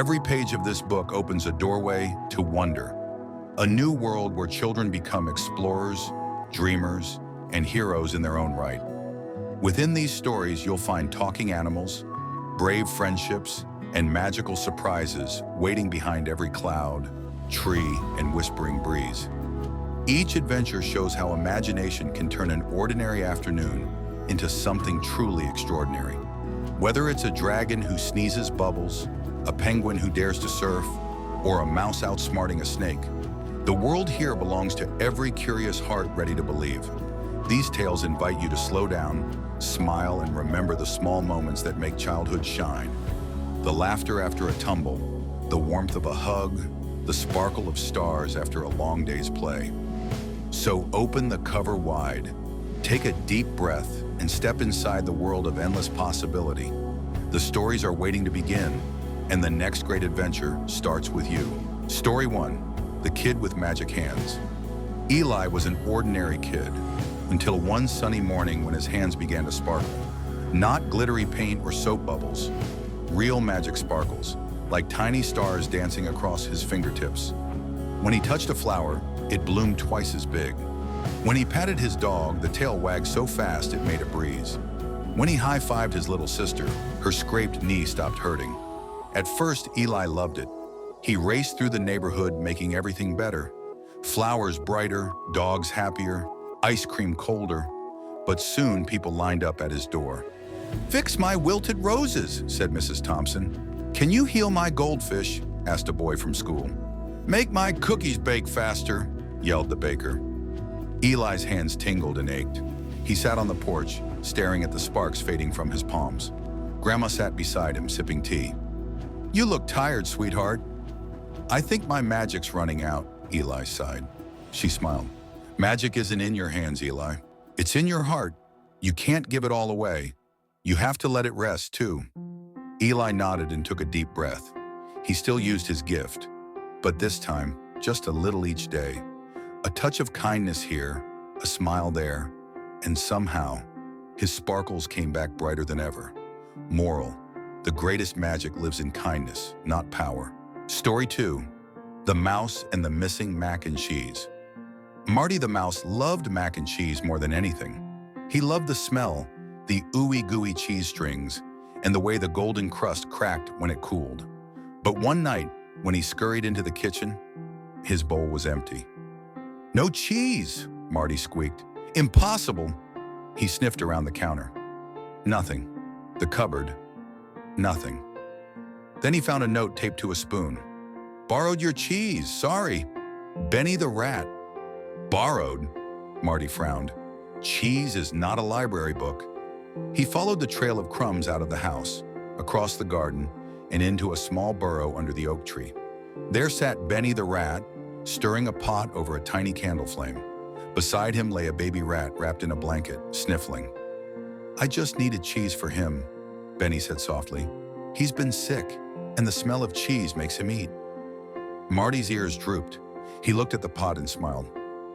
Every page of this book opens a doorway to wonder, a new world where children become explorers, dreamers, and heroes in their own right. Within these stories, you'll find talking animals, brave friendships, and magical surprises waiting behind every cloud, tree, and whispering breeze. Each adventure shows how imagination can turn an ordinary afternoon into something truly extraordinary. Whether it's a dragon who sneezes bubbles, a penguin who dares to surf, or a mouse outsmarting a snake, the world here belongs to every curious heart ready to believe. These tales invite you to slow down, smile, and remember the small moments that make childhood shine. The laughter after a tumble, the warmth of a hug, the sparkle of stars after a long day's play. So open the cover wide, take a deep breath, and step inside the world of endless possibility. The stories are waiting to begin, and the next great adventure starts with you. Story 1, The Kid with Magic Hands. Eli was an ordinary kid, until one sunny morning when his hands began to sparkle. Not glittery paint or soap bubbles, real magic sparkles, like tiny stars dancing across his fingertips. When he touched a flower, it bloomed twice as big. When he patted his dog, the tail wagged so fast it made a breeze. When he high-fived his little sister, her scraped knee stopped hurting. At first, Eli loved it. He raced through the neighborhood, making everything better. Flowers brighter, dogs happier, ice cream colder. But soon, people lined up at his door. "Fix my wilted roses," said Mrs. Thompson. "Can you heal my goldfish?" asked a boy from school. "Make my cookies bake faster," yelled the baker. Eli's hands tingled and ached. He sat on the porch, staring at the sparks fading from his palms. Grandma sat beside him, sipping tea. "You look tired, sweetheart." "I think my magic's running out," Eli sighed. She smiled. "Magic isn't in your hands, Eli. It's in your heart. You can't give it all away. You have to let it rest, too." Eli nodded and took a deep breath. He still used his gift, but this time, just a little each day. A touch of kindness here, a smile there, and somehow, his sparkles came back brighter than ever. Moral: the greatest magic lives in kindness, not power. Story 2, The Mouse and the Missing Mac and Cheese. Marty the mouse loved mac and cheese more than anything. He loved the smell, the ooey-gooey cheese strings, and the way the golden crust cracked when it cooled. But one night, when he scurried into the kitchen, his bowl was empty. "No cheese," Marty squeaked. "Impossible." He sniffed around the counter. Nothing. The cupboard. Nothing. Then he found a note taped to a spoon. "Borrowed your cheese, sorry. Benny the rat." "Borrowed?" Marty frowned. "Cheese is not a library book." He followed the trail of crumbs out of the house, across the garden, and into a small burrow under the oak tree. There sat Benny the rat, stirring a pot over a tiny candle flame. Beside him lay a baby rat wrapped in a blanket, sniffling. "I just needed cheese for him," Benny said softly. "He's been sick, and the smell of cheese makes him eat." Marty's ears drooped. He looked at the pot and smiled.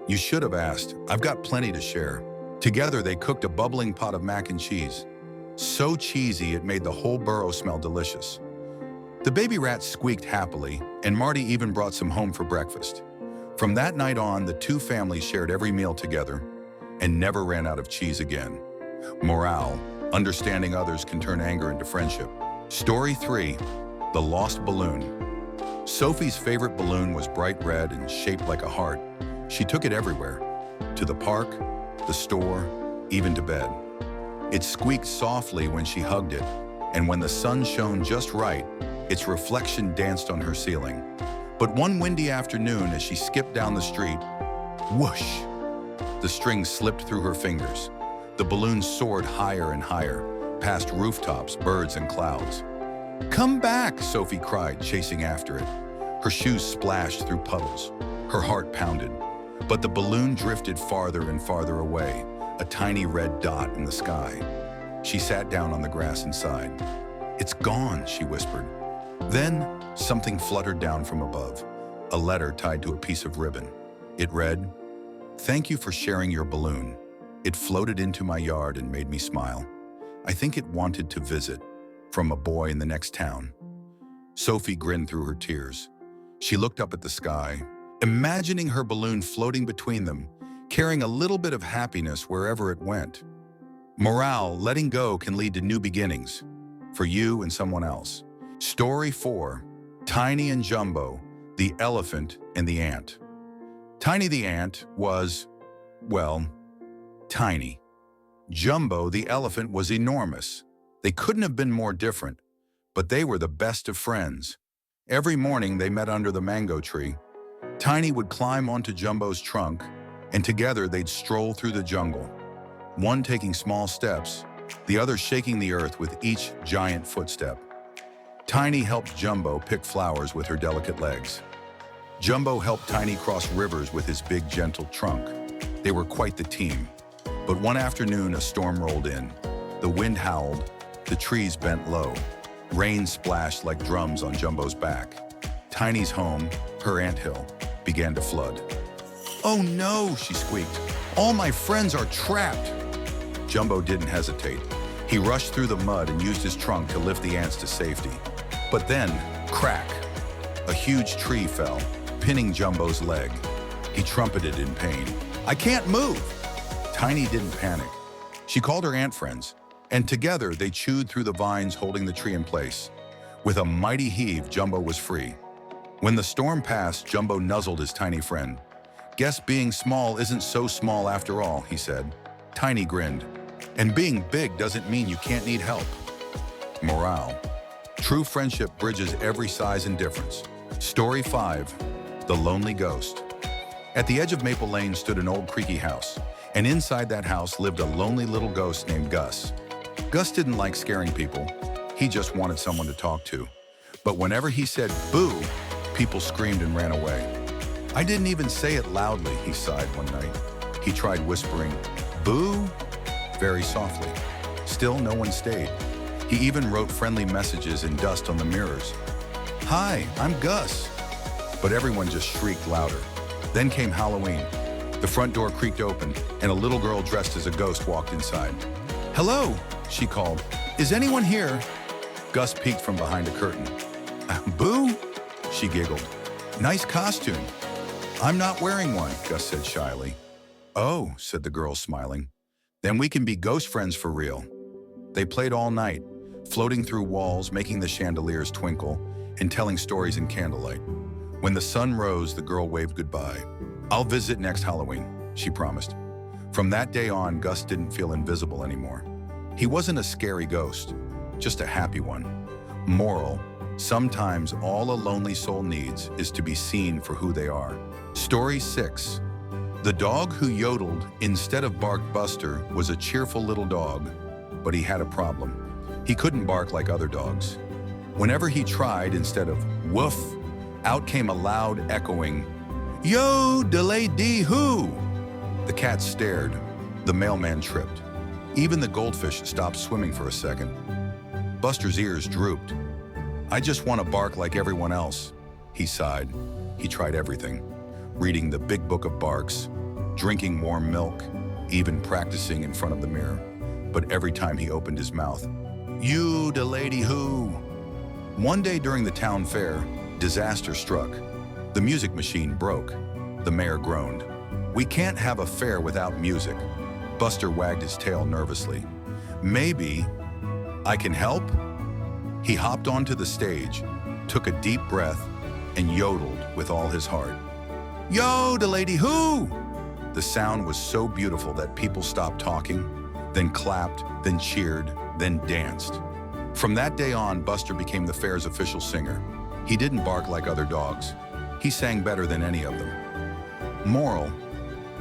"You should have asked. I've got plenty to share." Together, they cooked a bubbling pot of mac and cheese. So cheesy, it made the whole burrow smell delicious. The baby rat squeaked happily, and Marty even brought some home for breakfast. From that night on, the two families shared every meal together and never ran out of cheese again. Morale: understanding others can turn anger into friendship. Story 3, The Lost Balloon. Sophie's favorite balloon was bright red and shaped like a heart. She took it everywhere, to the park, the store, even to bed. It squeaked softly when she hugged it, and when the sun shone just right, its reflection danced on her ceiling. But one windy afternoon, as she skipped down the street, whoosh! The string slipped through her fingers. The balloon soared higher and higher, past rooftops, birds, and clouds. "Come back!" Sophie cried, chasing after it. Her shoes splashed through puddles. Her heart pounded. But the balloon drifted farther and farther away, a tiny red dot in the sky. She sat down on the grass and sighed. "It's gone," she whispered. Then something fluttered down from above, a letter tied to a piece of ribbon. It read, "Thank you for sharing your balloon. It floated into my yard and made me smile. I think it wanted to visit, from a boy in the next town." Sophie grinned through her tears. She looked up at the sky, imagining her balloon floating between them, carrying a little bit of happiness wherever it went. Morale: letting go can lead to new beginnings, for you and someone else. Story 4. Tiny and Jumbo, the Elephant and the Ant. Tiny the ant was, well, tiny. Jumbo the elephant was enormous. They couldn't have been more different, but they were the best of friends. Every morning they met under the mango tree. Tiny would climb onto Jumbo's trunk, and together they'd stroll through the jungle, one taking small steps, the other shaking the earth with each giant footstep. Tiny helped Jumbo pick flowers with her delicate legs. Jumbo helped Tiny cross rivers with his big, gentle trunk. They were quite the team. But one afternoon, a storm rolled in. The wind howled, the trees bent low. Rain splashed like drums on Jumbo's back. Tiny's home, her anthill, began to flood. "Oh no," she squeaked. "All my friends are trapped." Jumbo didn't hesitate. He rushed through the mud and used his trunk to lift the ants to safety. But then, crack! A huge tree fell, pinning Jumbo's leg. He trumpeted in pain. "I can't move!" Tiny didn't panic. She called her ant friends, and together they chewed through the vines holding the tree in place. With a mighty heave, Jumbo was free. When the storm passed, Jumbo nuzzled his tiny friend. "Guess being small isn't so small after all," he said. Tiny grinned. "And being big doesn't mean you can't need help." Morale: true friendship bridges every size and difference. Story 5. The Lonely Ghost. At the edge of Maple Lane stood an old creaky house, and inside that house lived a lonely little ghost named Gus. Gus didn't like scaring people. He just wanted someone to talk to. But whenever he said boo, people screamed and ran away. "I didn't even say it loudly," he sighed one night. He tried whispering, "Boo," very softly. Still, no one stayed. He even wrote friendly messages in dust on the mirrors. "Hi, I'm Gus." But everyone just shrieked louder. Then came Halloween. The front door creaked open, and a little girl dressed as a ghost walked inside. "Hello," she called. "Is anyone here?" Gus peeked from behind a curtain. "Boo," she giggled. "Nice costume." "I'm not wearing one," Gus said shyly. "Oh," said the girl, smiling. "Then we can be ghost friends for real." They played all night, floating through walls, making the chandeliers twinkle, and telling stories in candlelight. When the sun rose, the girl waved goodbye. "I'll visit next Halloween," she promised. From that day on, Gus didn't feel invisible anymore. He wasn't a scary ghost, just a happy one. Moral: sometimes all a lonely soul needs is to be seen for who they are. Story 6. The dog who yodeled instead of barked Buster was a cheerful little dog, but he had a problem. He couldn't bark like other dogs. Whenever he tried, instead of woof, out came a loud, echoing, "Yo-delay-dee-hoo!" The cat stared. The mailman tripped. Even the goldfish stopped swimming for a second. Buster's ears drooped. "I just want to bark like everyone else," he sighed. He tried everything. Reading the big book of barks, drinking warm milk, even practicing in front of the mirror. But every time he opened his mouth, "You-de-lady-hoo!" One day during the town fair, disaster struck. The music machine broke. The mayor groaned. "We can't have a fair without music." Buster wagged his tail nervously. "Maybe I can help?" He hopped onto the stage, took a deep breath, and yodeled with all his heart. "Yo-de-lady-hoo!" The sound was so beautiful that people stopped talking, then clapped, then cheered, then danced. From that day on, Buster became the fair's official singer. He didn't bark like other dogs. He sang better than any of them. Moral: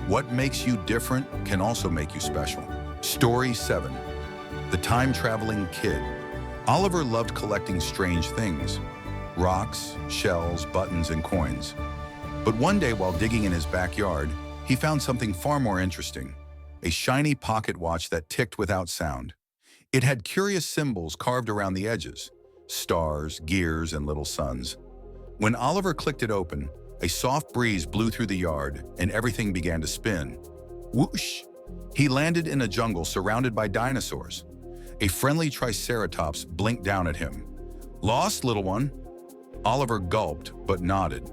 what makes you different can also make you special. Story 7. The Time-Traveling Kid. Oliver loved collecting strange things: rocks, shells, buttons, and coins. But one day while digging in his backyard, he found something far more interesting: a shiny pocket watch that ticked without sound. It had curious symbols carved around the edges: stars, gears, and little suns. When Oliver clicked it open, a soft breeze blew through the yard, and everything began to spin. Whoosh! He landed in a jungle surrounded by dinosaurs. A friendly triceratops blinked down at him. "Lost, little one?" Oliver gulped but nodded.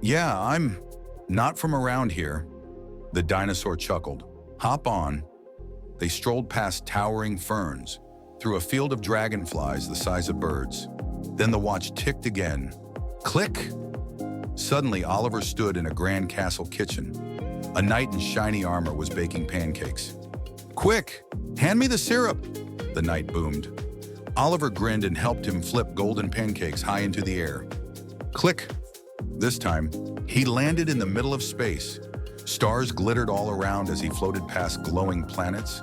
Yeah, I'm not from around here. The dinosaur chuckled. Hop on. They strolled past towering ferns, through a field of dragonflies the size of birds. Then the watch ticked again. Click! Suddenly, Oliver stood in a grand castle kitchen. A knight in shiny armor was baking pancakes. Quick! Hand me the syrup! The knight boomed. Oliver grinned and helped him flip golden pancakes high into the air. Click! This time, he landed in the middle of space. Stars glittered all around as he floated past glowing planets.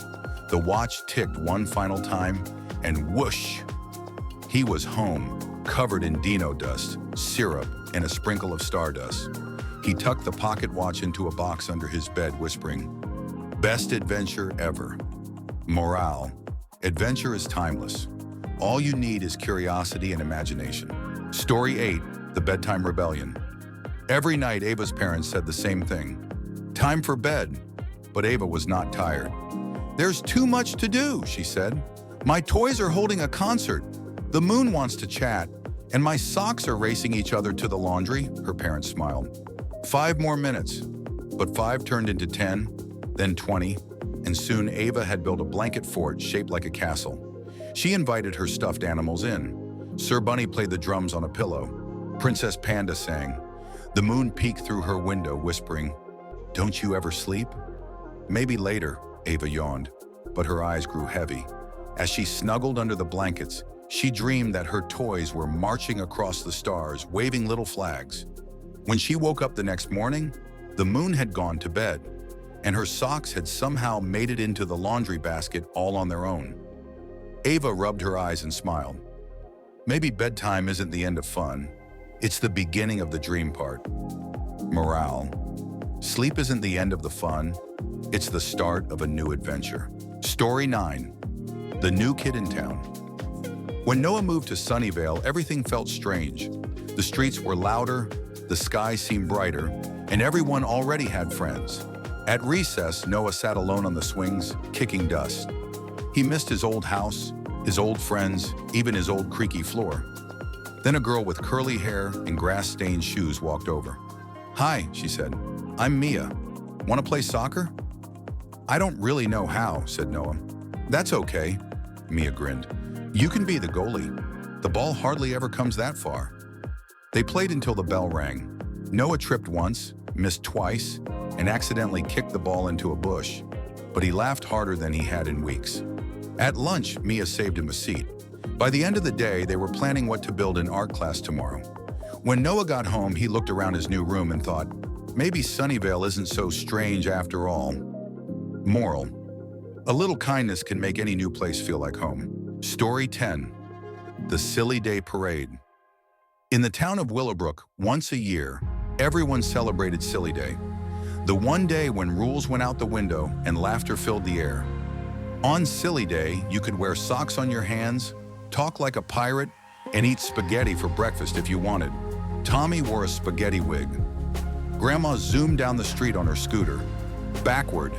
The watch ticked one final time, and whoosh! He was home, covered in dino dust, syrup, and a sprinkle of stardust. He tucked the pocket watch into a box under his bed, whispering, "Best adventure ever." Morale: adventure is timeless. All you need is curiosity and imagination. Story 8, The Bedtime Rebellion. Every night, Ava's parents said the same thing. Time for bed. But Ava was not tired. There's too much to do, she said. My toys are holding a concert. The moon wants to chat. And my socks are racing each other to the laundry, her parents smiled. 5 more minutes. But 5 turned into 10, then 20, and soon Ava had built a blanket fort shaped like a castle. She invited her stuffed animals in. Sir Bunny played the drums on a pillow. Princess Panda sang. The moon peeked through her window, whispering, "Don't you ever sleep?" Maybe later, Ava yawned, but her eyes grew heavy. As she snuggled under the blankets, she dreamed that her toys were marching across the stars, waving little flags. When she woke up the next morning, the moon had gone to bed, and her socks had somehow made it into the laundry basket all on their own. Ava rubbed her eyes and smiled. Maybe bedtime isn't the end of fun. It's the beginning of the dream part. Morale: sleep isn't the end of the fun. It's the start of a new adventure. Story 9, The New Kid in Town. When Noah moved to Sunnyvale, everything felt strange. The streets were louder, the sky seemed brighter, and everyone already had friends. At recess, Noah sat alone on the swings, kicking dust. He missed his old house, his old friends, even his old creaky floor. Then a girl with curly hair and grass-stained shoes walked over. "Hi," she said. "I'm Mia. Want to play soccer?" "I don't really know how," said Noah. "That's okay," Mia grinned. "You can be the goalie. The ball hardly ever comes that far." They played until the bell rang. Noah tripped once, missed twice, and accidentally kicked the ball into a bush, but he laughed harder than he had in weeks. At lunch, Mia saved him a seat. By the end of the day, they were planning what to build in art class tomorrow. When Noah got home, he looked around his new room and thought, maybe Sunnyvale isn't so strange after all. Moral: a little kindness can make any new place feel like home. Story 10, The Silly Day Parade. In the town of Willowbrook, once a year, everyone celebrated Silly Day. The one day when rules went out the window and laughter filled the air. On Silly Day, you could wear socks on your hands, talk like a pirate, and eat spaghetti for breakfast if you wanted. Tommy wore a spaghetti wig. Grandma zoomed down the street on her scooter. Backward,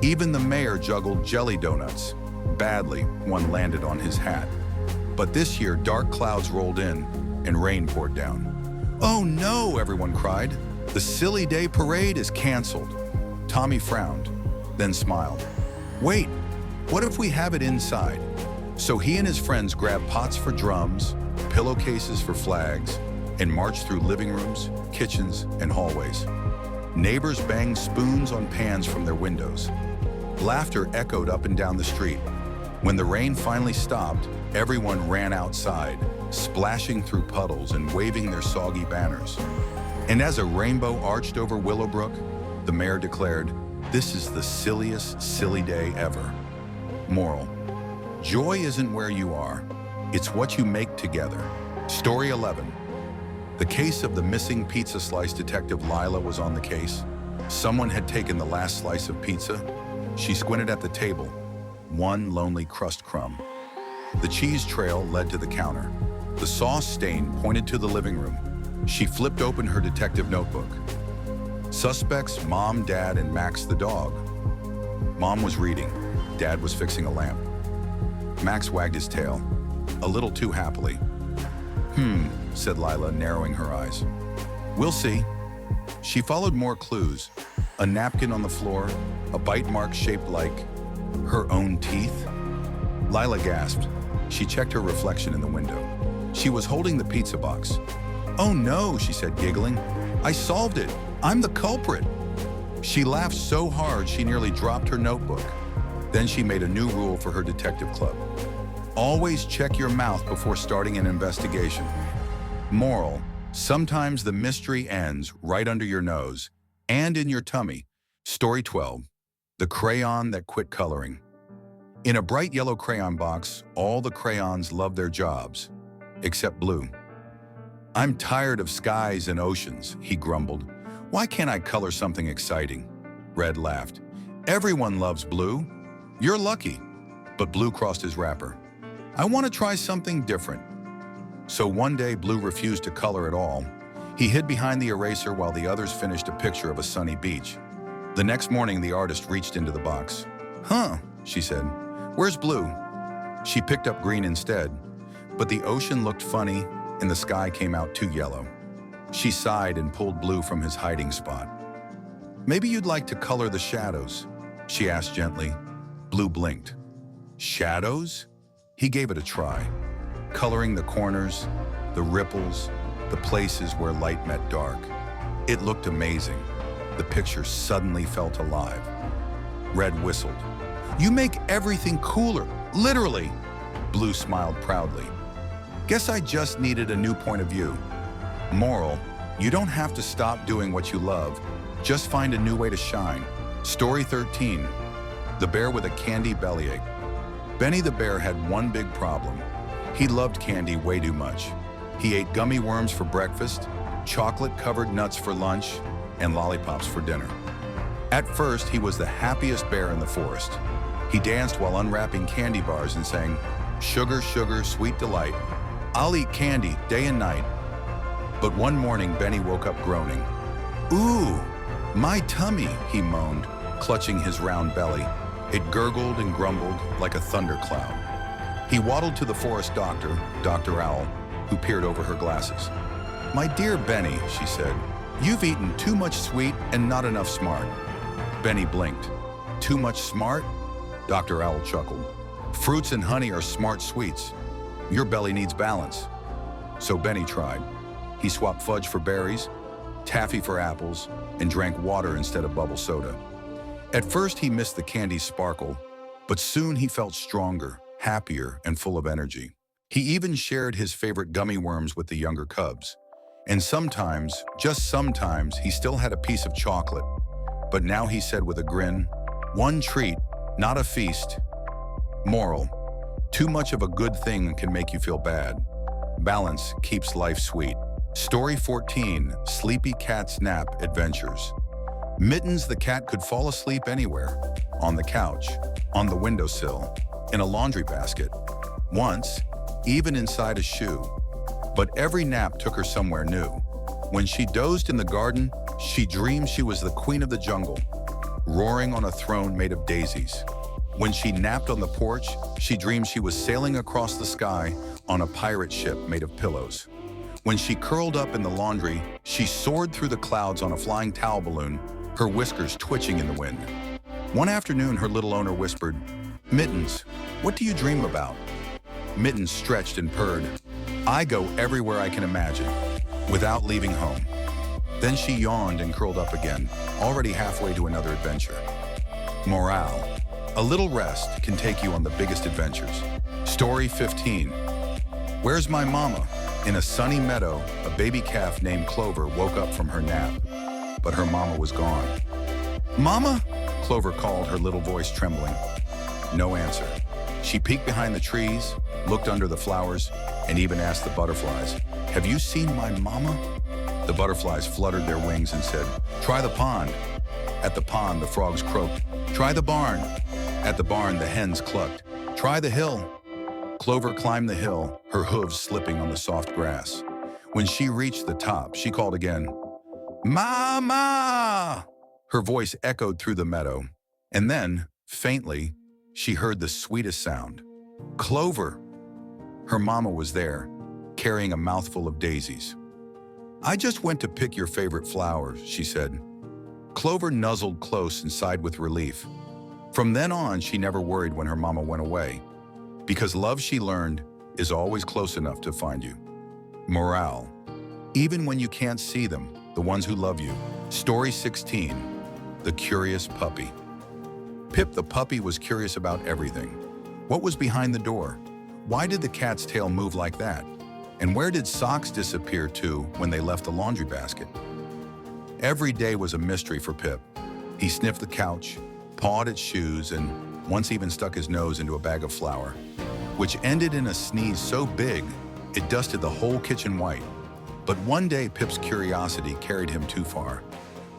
even the mayor juggled jelly donuts. Badly, one landed on his hat. But this year, dark clouds rolled in and rain poured down. "Oh no," everyone cried. "The Silly Day Parade is canceled." Tommy frowned, then smiled. "Wait, what if we have it inside?" So he and his friends grabbed pots for drums, pillowcases for flags, and marched through living rooms, kitchens, and hallways. Neighbors banged spoons on pans from their windows. Laughter echoed up and down the street. When the rain finally stopped, everyone ran outside, splashing through puddles and waving their soggy banners. And as a rainbow arched over Willowbrook, the mayor declared, "This is the silliest silly day ever." Moral: joy isn't where you are, it's what you make together. Story 11. The case of the missing pizza slice. Detective Lila was on the case. Someone had taken the last slice of pizza. She squinted at the table, one lonely crust crumb. The cheese trail led to the counter. The sauce stain pointed to the living room. She flipped open her detective notebook. Suspects: Mom, Dad, and Max the dog. Mom was reading. Dad was fixing a lamp. Max wagged his tail, a little too happily. said Lila, narrowing her eyes. We'll see. She followed more clues. A napkin on the floor, a bite mark shaped like her own teeth. Lila gasped. She checked her reflection in the window. She was holding the pizza box. Oh no, she said, giggling. I solved it. I'm the culprit. She laughed so hard she nearly dropped her notebook. Then she made a new rule for her detective club. Always check your mouth before starting an investigation. Moral: sometimes the mystery ends right under your nose and in your tummy. Story 12. The crayon that quit coloring. In a bright yellow crayon box, all the crayons love their jobs, except Blue. I'm tired of skies and oceans, he grumbled. Why can't I color something exciting? Red laughed. Everyone loves Blue. You're lucky. But Blue crossed his wrapper. I want to try something different. So one day, Blue refused to color at all. He hid behind the eraser while the others finished a picture of a sunny beach. The next morning, the artist reached into the box. Huh, she said. Where's Blue? She picked up green instead, but the ocean looked funny and the sky came out too yellow. She sighed and pulled Blue from his hiding spot. Maybe you'd like to color the shadows, she asked gently. Blue blinked. Shadows? He gave it a try, coloring the corners, the ripples, the places where light met dark. It looked amazing. The picture suddenly felt alive. Red whistled. You make everything cooler, literally. Blue smiled proudly. Guess I just needed a new point of view. Moral: you don't have to stop doing what you love. Just find a new way to shine. Story 13. The Bear with a Candy Bellyache. Benny the bear had one big problem. He loved candy way too much. He ate gummy worms for breakfast, chocolate-covered nuts for lunch, and lollipops for dinner. At first, he was the happiest bear in the forest. He danced while unwrapping candy bars and sang, "Sugar, sugar, sweet delight. I'll eat candy day and night." But one morning, Benny woke up groaning. Ooh, my tummy, he moaned, clutching his round belly. It gurgled and grumbled like a thundercloud. He waddled to the forest doctor, Dr. Owl, who peered over her glasses. My dear Benny, she said, you've eaten too much sweet and not enough smart. Benny blinked. Too much smart? Dr. Owl chuckled. Fruits and honey are smart sweets. Your belly needs balance. So Benny tried. He swapped fudge for berries, taffy for apples, and drank water instead of bubble soda. At first, he missed the candy's sparkle, but soon he felt stronger, happier, and full of energy. He even shared his favorite gummy worms with the younger cubs. And sometimes, just sometimes, he still had a piece of chocolate. But now he said with a grin, one treat, not a feast. Moral: too much of a good thing can make you feel bad. Balance keeps life sweet. Story 14, Sleepy Cat's Nap Adventures. Mittens the cat could fall asleep anywhere, on the couch, on the windowsill, in a laundry basket, once, even inside a shoe. But every nap took her somewhere new. When she dozed in the garden, she dreamed she was the queen of the jungle, roaring on a throne made of daisies. When she napped on the porch, she dreamed she was sailing across the sky on a pirate ship made of pillows. When she curled up in the laundry, she soared through the clouds on a flying towel balloon, her whiskers twitching in the wind. One afternoon, her little owner whispered, Mittens, what do you dream about? Mittens stretched and purred. I go everywhere I can imagine, without leaving home. Then she yawned and curled up again, already halfway to another adventure. Morale: a little rest can take you on the biggest adventures. Story 15. Where's my mama? In a sunny meadow, a baby calf named Clover woke up from her nap. But her mama was gone. Mama? Clover called, her little voice trembling. No answer. She peeked behind the trees, looked under the flowers, and even asked the butterflies, have you seen my mama? The butterflies fluttered their wings and said, try the pond. At the pond, the frogs croaked, try the barn. At the barn, the hens clucked, try the hill. Clover climbed the hill, her hooves slipping on the soft grass. When she reached the top, she called again, Mama! Her voice echoed through the meadow. And then, faintly, she heard the sweetest sound. Clover! Her mama was there, carrying a mouthful of daisies. "I just went to pick your favorite flowers," she said. Clover nuzzled close and sighed with relief. From then on, she never worried when her mama went away, because love, she learned, is always close enough to find you. Morale: even when you can't see them, the ones who love you. Story 16, The Curious Puppy. Pip the puppy was curious about everything. What was behind the door? Why did the cat's tail move like that? And where did socks disappear to when they left the laundry basket? Every day was a mystery for Pip. He sniffed the couch, pawed at shoes, and once even stuck his nose into a bag of flour, which ended in a sneeze so big it dusted the whole kitchen white. But one day, Pip's curiosity carried him too far.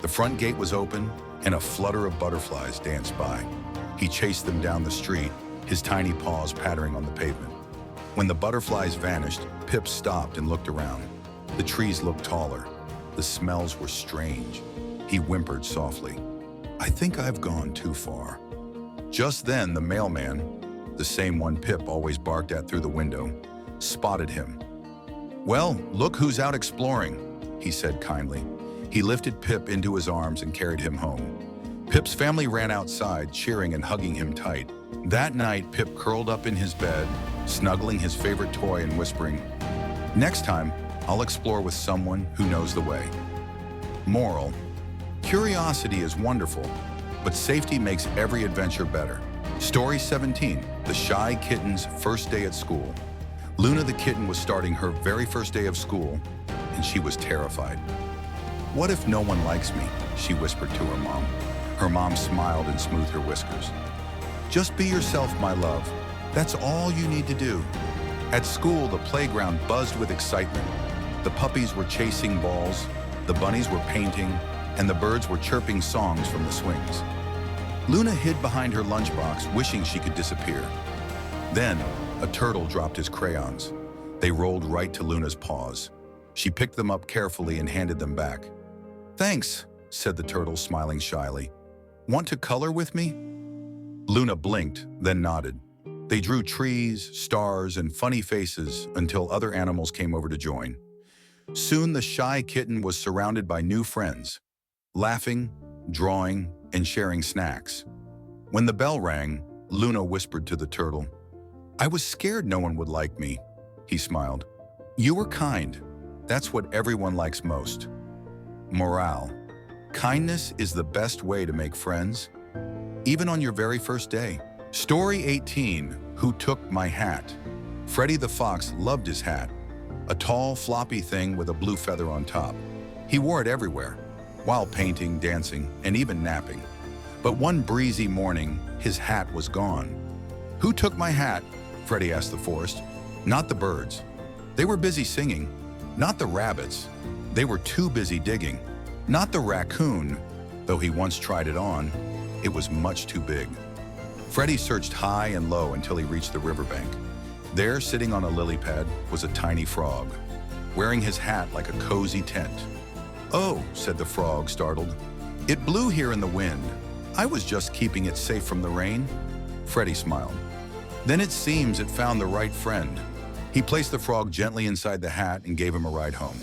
The front gate was open, and a flutter of butterflies danced by. He chased them down the street, his tiny paws pattering on the pavement. When the butterflies vanished, Pip stopped and looked around. The trees looked taller. The smells were strange. He whimpered softly, "I think I've gone too far." Just then, the mailman, the same one Pip always barked at through the window, spotted him. "Well, look who's out exploring," he said kindly. He lifted Pip into his arms and carried him home. Pip's family ran outside, cheering and hugging him tight. That night, Pip curled up in his bed, snuggling his favorite toy and whispering, "Next time, I'll explore with someone who knows the way." Moral: curiosity is wonderful, but safety makes every adventure better. Story 17, The Shy Kitten's First Day at School. Luna the kitten was starting her very first day of school, and she was terrified. "What if no one likes me?" she whispered to her mom. Her mom smiled and smoothed her whiskers. "Just be yourself, my love. That's all you need to do." At school, the playground buzzed with excitement. The puppies were chasing balls, the bunnies were painting, and the birds were chirping songs from the swings. Luna hid behind her lunchbox, wishing she could disappear. Then, a turtle dropped his crayons. They rolled right to Luna's paws. She picked them up carefully and handed them back. "Thanks," said the turtle, smiling shyly. "Want to color with me?" Luna blinked, then nodded. They drew trees, stars, and funny faces until other animals came over to join. Soon the shy kitten was surrounded by new friends, laughing, drawing, and sharing snacks. When the bell rang, Luna whispered to the turtle, "I was scared no one would like me." He smiled. "You were kind. That's what everyone likes most." Morale: kindness is the best way to make friends, even on your very first day. Story 18, Who Took My Hat? Freddie the Fox loved his hat, a tall, floppy thing with a blue feather on top. He wore it everywhere, while painting, dancing, and even napping. But one breezy morning, his hat was gone. "Who took my hat?" Freddie asked the forest. Not the birds. They were busy singing. Not the rabbits. They were too busy digging. Not the raccoon, though he once tried it on. It was much too big. Freddie searched high and low until he reached the riverbank. There, sitting on a lily pad, was a tiny frog, wearing his hat like a cozy tent. "Oh," said the frog, startled. "It blew here in the wind. I was just keeping it safe from the rain." Freddie smiled. "Then it seems it found the right friend." He placed the frog gently inside the hat and gave him a ride home.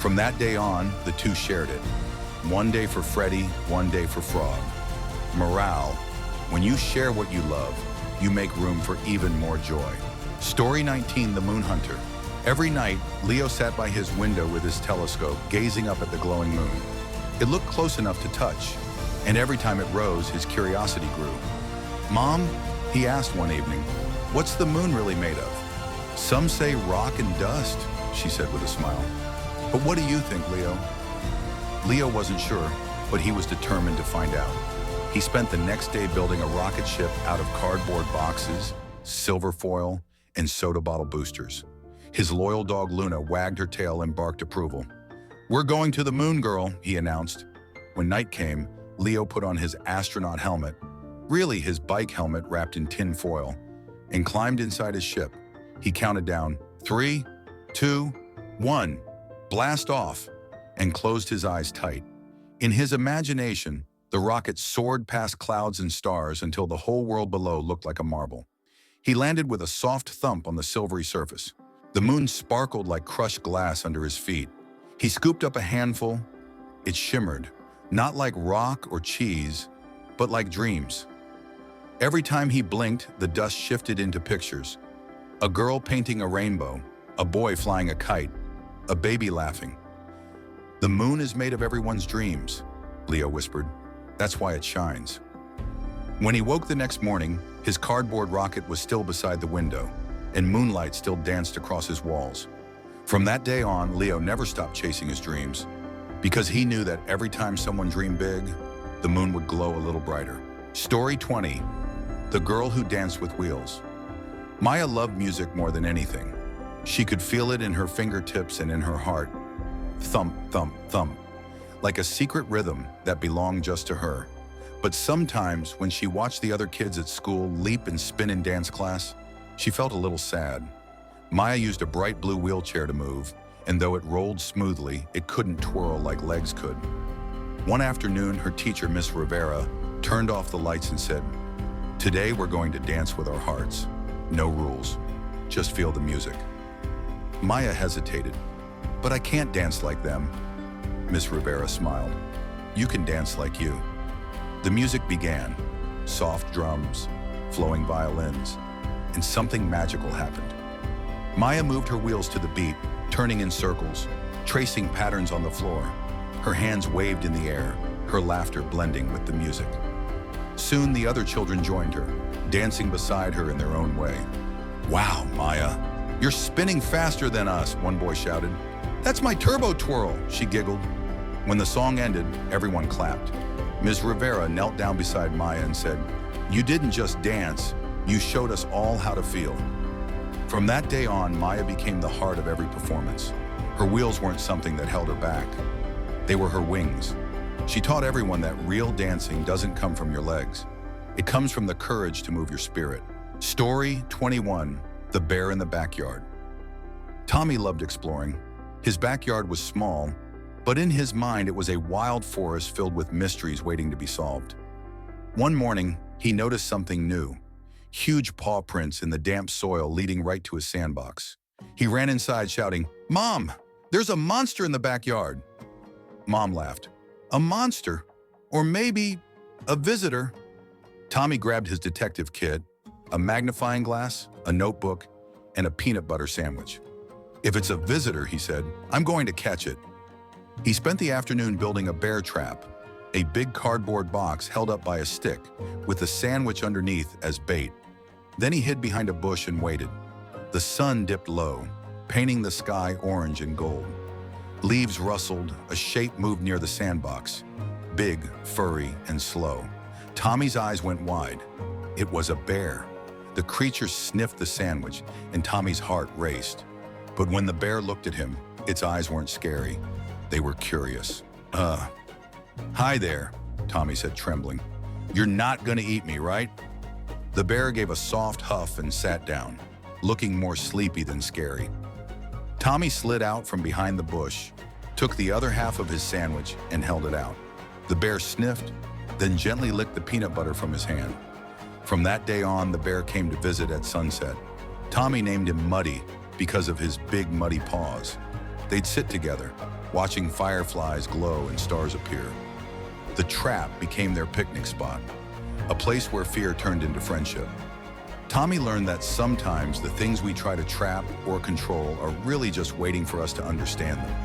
From that day on, the two shared it. One day for Freddie, one day for Frog. Morale: when you share what you love, you make room for even more joy. Story 19, The Moon Hunter. Every night, Leo sat by his window with his telescope, gazing up at the glowing moon. It looked close enough to touch, and every time it rose, his curiosity grew. "Mom," he asked one evening, "what's the moon really made of?" "Some say rock and dust," she said with a smile. "But what do you think, Leo?" Leo wasn't sure, but he was determined to find out. He spent the next day building a rocket ship out of cardboard boxes, silver foil, and soda bottle boosters. His loyal dog Luna wagged her tail and barked approval. "We're going to the moon, girl," he announced. When night came, Leo put on his astronaut helmet, really his bike helmet wrapped in tin foil, and climbed inside his ship. He counted down 3, 2, 1, blast off, and closed his eyes tight. In his imagination, the rocket soared past clouds and stars until the whole world below looked like a marble. He landed with a soft thump on the silvery surface. The moon sparkled like crushed glass under his feet. He scooped up a handful. It shimmered, not like rock or cheese, but like dreams. Every time he blinked, the dust shifted into pictures. A girl painting a rainbow, a boy flying a kite, a baby laughing. "The moon is made of everyone's dreams," Leo whispered. "That's why it shines." When he woke the next morning, his cardboard rocket was still beside the window, and moonlight still danced across his walls. From that day on, Leo never stopped chasing his dreams, because he knew that every time someone dreamed big, the moon would glow a little brighter. Story 20. The Girl Who Danced with Wheels. Maya loved music more than anything. She could feel it in her fingertips and in her heart. Thump, thump, thump, like a secret rhythm that belonged just to her. But sometimes, when she watched the other kids at school leap and spin in dance class, she felt a little sad. Maya used a bright blue wheelchair to move, and though it rolled smoothly, it couldn't twirl like legs could. One afternoon, her teacher, Miss Rivera, turned off the lights and said, "Today we're going to dance with our hearts. No rules. Just feel the music." Maya hesitated. "But I can't dance like them." Miss Rivera smiled. "You can dance like you." The music began. Soft drums, flowing violins, and something magical happened. Maya moved her wheels to the beat, turning in circles, tracing patterns on the floor. Her hands waved in the air, her laughter blending with the music. Soon the other children joined her, dancing beside her in their own way. "Wow, Maya, you're spinning faster than us," one boy shouted. "That's my turbo twirl," she giggled. When the song ended, everyone clapped. Ms. Rivera knelt down beside Maya and said, "You didn't just dance, you showed us all how to feel." From that day on, Maya became the heart of every performance. Her wheels weren't something that held her back. They were her wings. She taught everyone that real dancing doesn't come from your legs. It comes from the courage to move your spirit. Story 21. The Bear in the Backyard. Tommy loved exploring. His backyard was small, but in his mind it was a wild forest filled with mysteries waiting to be solved. One morning, he noticed something new. Huge paw prints in the damp soil leading right to his sandbox. He ran inside shouting, "Mom, there's a monster in the backyard." Mom laughed. "A monster? Or maybe a visitor?" Tommy grabbed his detective kit, a magnifying glass, a notebook, and a peanut butter sandwich. "If it's a visitor," he said, "I'm going to catch it." He spent the afternoon building a bear trap, a big cardboard box held up by a stick, with a sandwich underneath as bait. Then he hid behind a bush and waited. The sun dipped low, painting the sky orange and gold. Leaves rustled, a shape moved near the sandbox. Big, furry, and slow. Tommy's eyes went wide. It was a bear. The creature sniffed the sandwich, and Tommy's heart raced. But when the bear looked at him, its eyes weren't scary. They were curious. Hi there," Tommy said, trembling. "You're not gonna eat me, right?" The bear gave a soft huff and sat down, looking more sleepy than scary. Tommy slid out from behind the bush, took the other half of his sandwich, and held it out. The bear sniffed, then gently licked the peanut butter from his hand. From that day on, the bear came to visit at sunset. Tommy named him Muddy because of his big muddy paws. They'd sit together, watching fireflies glow and stars appear. The trap became their picnic spot, a place where fear turned into friendship. Tommy learned that sometimes the things we try to trap or control are really just waiting for us to understand them.